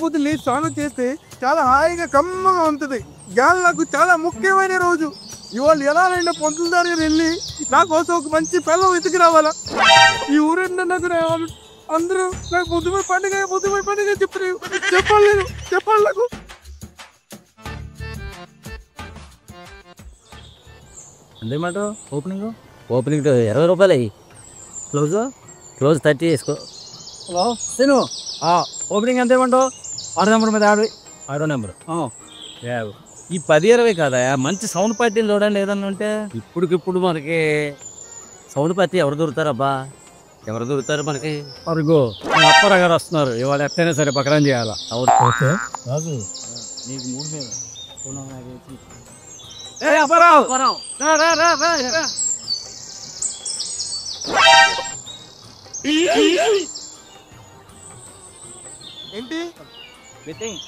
పొద్దున లేచి స్నానం చేస్తే చాలా హాయిగా కమ్మగా ఉంటుంది. ఇవాళ నాకు చాలా ముఖ్యమైన రోజు. ఇవాళ ఎలా అయినా పొంతుల దగ్గర వెళ్ళి నా కోసం ఒక మంచి పిల్లలు వెతికి రావాలా. ఈ ఊరంతా నాకు రావాలి. అందరూ నాకు పొద్దుపోయి పండుగ చెప్పాలి నాకు. అంతేమాట. ఓపెనింగ్ 20 రూపాయలు అయ్యి. క్లోజ్ 30 వేసుకో. హలో తిను. ఓపెనింగ్ ఎంతేమంటావు? 6 నెంబర్ మీద 6 నెంబర్. ఈ 10-20 కాదా? మంచి సౌండ్ పార్టీలు చూడండి ఏదన్నా ఉంటే. ఇప్పుడికిప్పుడు మనకి సౌండ్ పార్టీ ఎవరు దొరుకుతారు మనకి? అరుగో అప్పారావు గారు వస్తున్నారు. ఇవాళ ఎట్టయినా సరే పక్కన చేయాలా. ఓకే రాజు నీకు 3 మీద అప్పారావు ఏంటి బెట్టింగ్?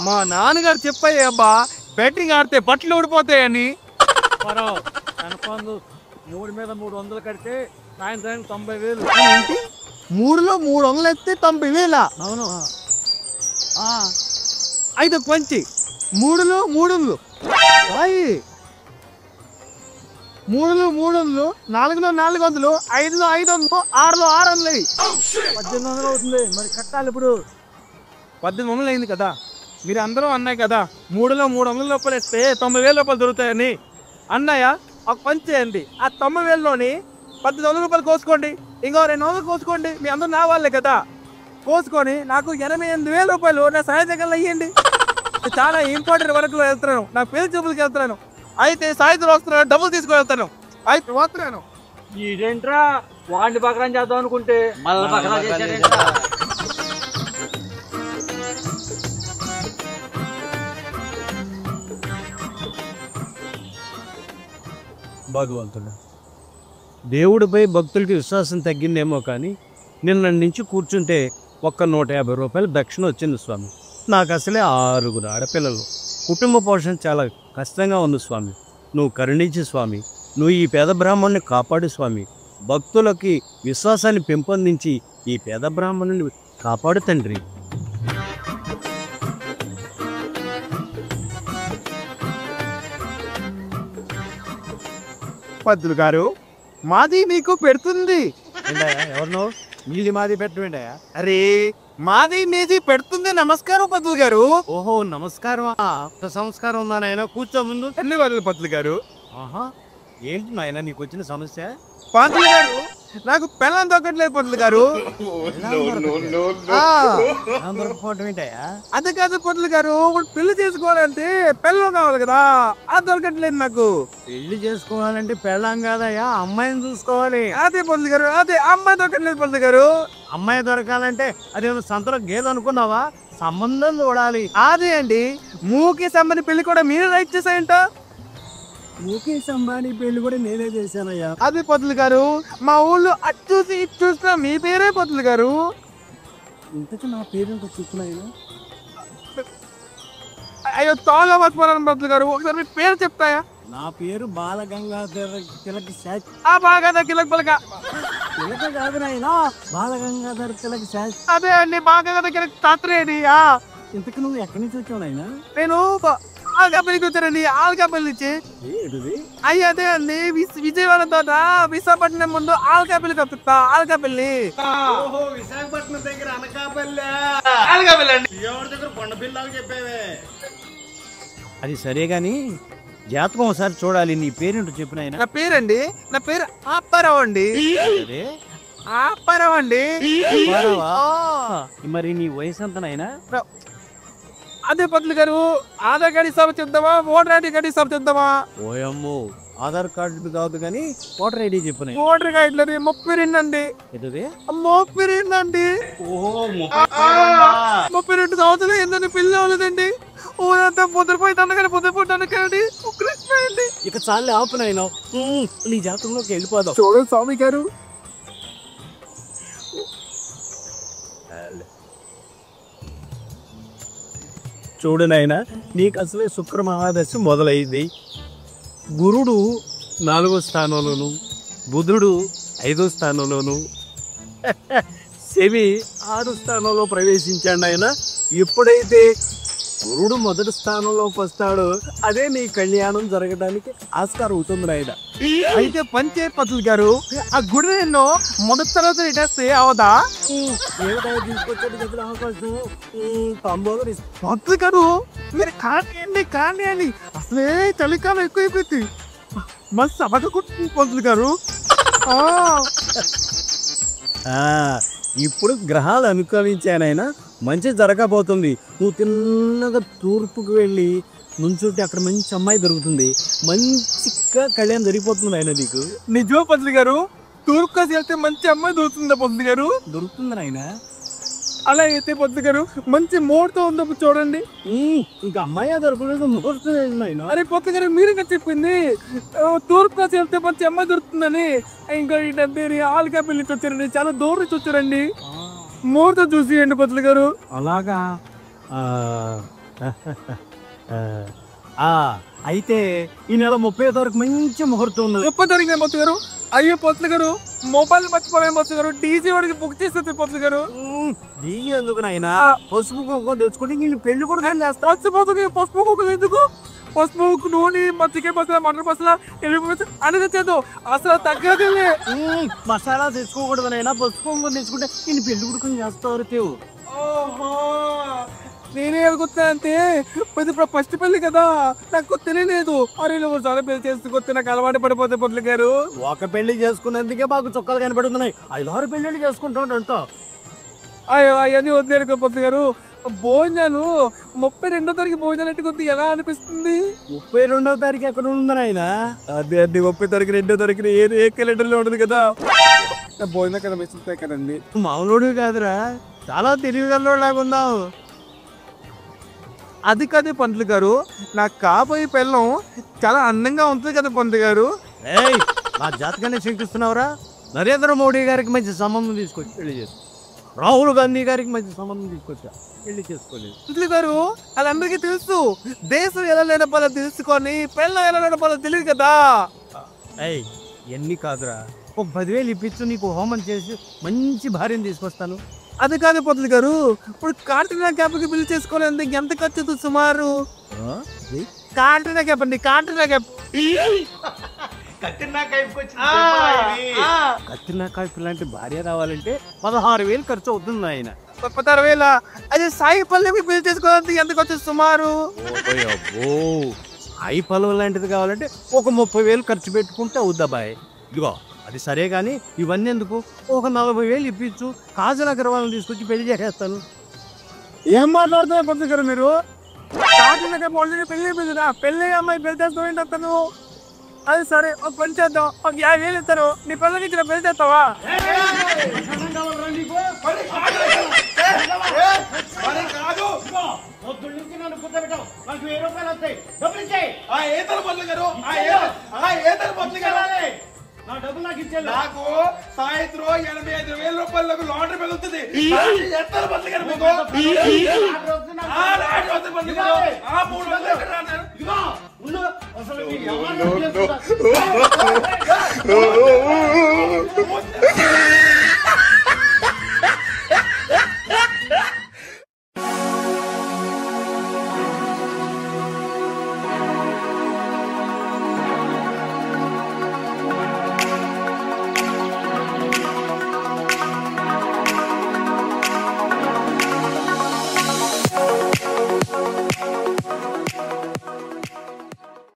మా నాన్నగారు చెప్పాయి అబ్బా, బెట్టింగ్ ఆడితే బట్టలు ఊడిపోతాయని. 3 మీద 300 కడితే సాయంత్రానికి 90,000. ఏంటి 3లో 300 ఎత్తే 90,000? అవును. అయితే పంచి 3లో 300, 3లో 300, 4లో 400, 5లో 500, 6లో 600. 1800 అవుతుంది. మరి కట్టాలి ఇప్పుడు. 1800 అయింది కదా. మీరు అందరూ అన్నాయి కదా 3లో 300 రూపాయలు ఇస్తే 90,000 రూపాయలు దొరుకుతాయని. అన్నయ్య ఒక పని చేయండి, ఆ 90,000లోని 1800 రూపాయలు కోసుకోండి, ఇంకో 200 కోసుకోండి. మీ అందరూ నా వాళ్ళే కదా. కోసుకొని నాకు 88,000 రూపాయలు నా సాయంత్రం ఇవ్వండి. చాలా ఇంపార్టెంట్ వర్క్ లో వెళ్తున్నాను, నా పెళ్లి చూపులకి వెళ్తున్నాను. అయితే సాయంత్రం వస్తున్నాను, డబ్బులు తీసుకొని వెళ్తాను. అయితే వస్తున్నాను. ఇదేంట్రా వాడిని పక్కన చేద్దాం అనుకుంటే మళ్ళీ పక్కన చేశాడేంట్రా? భగవంతుడు దేవుడిపై భక్తులకి విశ్వాసం తగ్గిందేమో కానీ నిన్న నుంచి కూర్చుంటే ఒక్క 150 రూపాయలు దక్షిణ వచ్చింది స్వామి. నాకు అసలే 6 ఆడపిల్లలు. కుటుంబ పోషణ చాలా కష్టంగా ఉంది స్వామి. నువ్వు కరుణించి స్వామి, నువ్వు ఈ పేద బ్రాహ్మణుని కాపాడు స్వామి. భక్తులకి విశ్వాసాన్ని పెంపొందించి ఈ పేద బ్రాహ్మణుని కాపాడు తండ్రి. పంతులు గారు, మాది మీకు పెడుతుంది. ఎవరినో మీది మాది పెట్టండి. అరే మాది మీది పెడుతుంది. నమస్కారం పంతులు గారు. ఓహో నమస్కారం. సంస్కారం ఉందా నాయన? కూర్చో ముందు. ధన్యవాదాలు పంతులు గారు. ఏంటి నాయన నీకు వచ్చిన సమస్య? పంతులు గారు, నాకు పెళ్ళం దొక్కట్లేదు పంతులు గారు. అదే కాదు పంతులు గారు, పెళ్లి చేసుకోవాలంటే పెళ్ళం కావాలి కదా, అది దొరకట్లేదు నాకు. పెళ్లి చేసుకోవాలంటే పెళ్ళాం కాదయ్యా, అమ్మాయిని చూసుకోవాలి. అదే పంతులు గారు, అదే అమ్మాయి దొరకట్లేదు పంతులు గారు. అమ్మాయి దొరకాలంటే అదేమో సంతలో గేదె అనుకున్నావా? సంబంధం చూడాలి. అదే అండి, ముఖేష్ అంబానీ పెళ్లి కూడా మీరే రైట్ చేశాయంట. ముఖేష్ అంబానీ పెళ్లి కూడా నేనే చేశానయ్యా. అదే పంతులు గారు, మా ఊళ్ళో అటు చూసి ఇటు చూసినా మీ పేరే పంతులు గారు. ఇంతకీ నా పేరెంట్ చూస్తున్నాయినా? అయ్యో తాగా మర్చిపోయాను పంతులు గారు, ఒకసారి మీ పేరు చెప్తాయా? నా పేరు బాలగంగాధర తిలక్ శాస్త్రి. బాగా కిలక్ పలక. తిలక కాదు నాయనా, బాలగంగాధర తిలక్ శాస్త్రి. అదే అండి, బాగా కిలక్ శాస్త్రి అని. ఇంతకు నువ్వు ఎక్కడి నుంచి వచ్చావు నాయనా? నేను ఆల్కాపల్లికి వచ్చానండి. ఆల్కాపల్లి నుంచి. అయ్యి అదే అండి, విజయవాడ తోట విశాఖపట్నం ముందు ఆల్కాపల్లి కప్పిస్తా. ఆల్కాపల్లి విశాఖపట్నం దగ్గర అనకాపల్లి. ఆల్కాపల్లి అండి. ఎవరి దగ్గర కొండపిల్లగా చెప్పేవే. అది సరే గాని జాతకం ఒకసారి చూడాలి. నీ పేరేంటో చెప్పు నాయనా. నా పేరండి, నా పేరు అప్పారావు అండి. అప్పారావు అండి. మరి నీ వయసు ఎంత నాయనా? అదే పంతులు గారు, ఆధార్ కార్డు హిసాబు చెప్తామా, ఓటర్ ఐడి కార్డు హిసాబు చెప్తామా? ఓయమ్మో, ఆధార్ కార్డు కాదు కానీ ఓటర్ ఐడి చెప్పు. ఓటర్ కార్డు 32 అండి. 32 అండి. 32 సంవత్సరాలు ఏంటంటే పెళ్లి అవ్వలేదండి. ఊరంతా పొద్దుపోయితాను కానీ పొద్దుపోతాను కానీ ఒక్కరిపోయింది. ఇక చాలే ఆపునైనా, నీ జాతకంలోకి వెళ్ళిపోదాం. చూడండి స్వామి గారు, చూడు నాయనా, నీకు అసలే శుక్ర మహాదశ మొదలైంది. గురుడు 4వ స్థానంలోను, బుధుడు 5వ స్థానంలోను, శని 6వ స్థానంలో ప్రవేశించాడు ఆయన. ఎప్పుడైతే గురుడు మొదటి స్థానంలోకి వస్తాడో అదే నీ కళ్యాణం జరగడానికి ఆస్కారం అవుతుంది నాయన. అయితే పంచే పంతులు గారు, ఆ గుడి నేను మొదటి తర్వాత ఇటేస్తే అవదా? తీసుకొచ్చాడు కదా అవకాశం. పంతులు గారు మీరు కానియండి, అసలే చలికాలం ఎక్కువైపోయింది. మస్తు సభకు కుట్టింది పంతులు గారు. ఇప్పుడు గ్రహాలు అనుకరించానైనా మంచి జరగబోతుంది. నువ్వు తిన్నగా తూర్పుకు వెళ్ళి నుంచుంటే అక్కడ మంచి అమ్మాయి దొరుకుతుంది. మంచిగా కళ్యాణం జరిగిపోతుంది ఆయన నీకు. నిజమా పంతులు గారు? తూర్పు కాసి వెళ్తే మంచి అమ్మాయి దొరుకుతుందా పంతులు గారు? దొరుకుతుంది నాయన. అలా అయితే పంతులు గారు మంచి మోడుతో ఉన్నప్పుడు చూడండి. ఇంకా అమ్మాయి దొరకలేదు, ముహూర్తం. అరే పంతులు గారు మీరుగా చెప్పింది తూర్పు కాసి వెళ్తే మంచి అమ్మాయి దొరుకుతుందని. ఇంకా ఈ డబ్బేరి ఆలుగా పెళ్లి వచ్చారండి, చాలా దూరం నుంచి వచ్చారండి. ముహూర్తం చూసియండి పంతులు గారు. అలాగా అయితే ఈ నెల 30వ తారీఖు మంచి ముహూర్తం ఉన్నది. ఎప్పుడు జరిగింది పంతులు గారు? అయ్యో పంతులు గారు మొబైల్ మర్చిపోయాం పంతులు గారు. డీజీ వాడికి బుక్ చేస్తుంది పంతులు గారు. డీజీ ఎందుకు నాయనా? పసుపు కుంకుమ తెచ్చుకుంటే నేను పెళ్లి కూడా చేస్తా. పసుపు కుంకుమ ఎందుకు? పసుపు నూనె మజ్జిగ మసాలా మటన్ మసాలా అనేది తెచ్చు, అసలు తగ్గదే. మసాలా తెచ్చుకోకూడదు నాయనా, పసుపు కుంకుమ తెచ్చుకుంటే నేను పెళ్లి కూడా చేస్తారు తేవు. నేనే అనుకుంటా అంటే ఇప్పుడు ఫస్ట్ పెళ్లి కదా, నాకు తెలియలేదు. అరే చాలా పెళ్లి చేసుకొస్తే నాకు అలవాటు పడిపోతే పంతులు గారు. ఒక పెళ్లి చేసుకున్నందుకే మాకు చొక్కాలు కనపడుతున్నాయి. 5-6 పెళ్లి చేసుకుంటాడు అంతా. అయ్యో అవన్నీ వదిలేరు పంతులు గారు. భోజనాలు 32వ తారీఖు భోజనాలు అంటే కొద్ది ఎలా అనిపిస్తుంది? 32వ తారీఖు ఎక్కడ ఉంది ఆయన? అదే 30వ తారీఖు 2వ తారీఖు ఏ క్యాలెండర్ లో ఉండదు కదా. భోజనం కదా మిస్టేక్ కదండి. మామూలుడు కాదురా, చాలా తెలివిగలలాగా ఉన్నావు. అది కాదు పంతులు గారు, నాకు కాబోయే పెళ్ళం చాలా అందంగా ఉంటుంది కదా పంతులు గారు. నా జాతకాన్ని శంకిస్తున్నావురా? నరేంద్ర మోడీ గారికి మంచి సంబంధం తీసుకొచ్చి పెళ్లి చేస్తా. రాహుల్ గాంధీ గారికి మంచి సంబంధం తీసుకొచ్చా, పెళ్లి చేసుకోలేదు. పంతులు గారు వాళ్ళందరికీ తెలుసు, దేశం ఎలా నడపాలో తెలుసుకొని పెళ్ళం ఎలా నడపాలో తెలియదు కదా. ఎన్ని కాదురా, ఒక 10,000 ఇప్పించు, నీకు హోమం చేసి మంచి భార్యను తీసుకొస్తాను. అది కాదు పంతులు గారు, ఇప్పుడు కాంట్రీనా క్యాబ్కి బిల్ చేసుకోవాలంటే ఎంత ఖర్చు అవుతుంది సుమారు? కాంట్రీనా క్యాబ్ అండి, కాంట్రీనా క్యాబ్. కత్తినా కాయపు లాంటి భార్య రావాలంటే 16,000 ఖర్చు అవుతుంది ఆయన. 16,000? అదే సాయి పల్లెకి బిల్ చేసుకోవాలంటే ఎంత ఖర్చు సుమారు? సాయి పల్లె లాంటిది కావాలంటే ఒక 30,000 ఖర్చు పెట్టుకుంటే అవుద్దాబాయ్. ఇదిగో అది సరే కానీ ఇవన్నీ ఎందుకు, ఒక 40,000 ఇప్పించు, కాజల్ అగర్వాల్ని తీసుకొచ్చి పెళ్లి చేసేస్తాను. ఏం మాట్లాడుతున్నారు పంతులు గారు మీరు? ఆల్రెడీ పెళ్లి అయిపోయింది, పెళ్లి అమ్మాయి పెళ్లి చేస్తావు ఏంటి అతను? అది సరే, ఒక పని చేద్దాం, ఒక 50,000 ఇస్తాను, నీ పిల్లలకి ఇచ్చిన పెళ్లి చేస్తావా? నాకు సాయంత్రం 85,000 రూపాయలకు లాండ్రీ పెరుగుతుంది.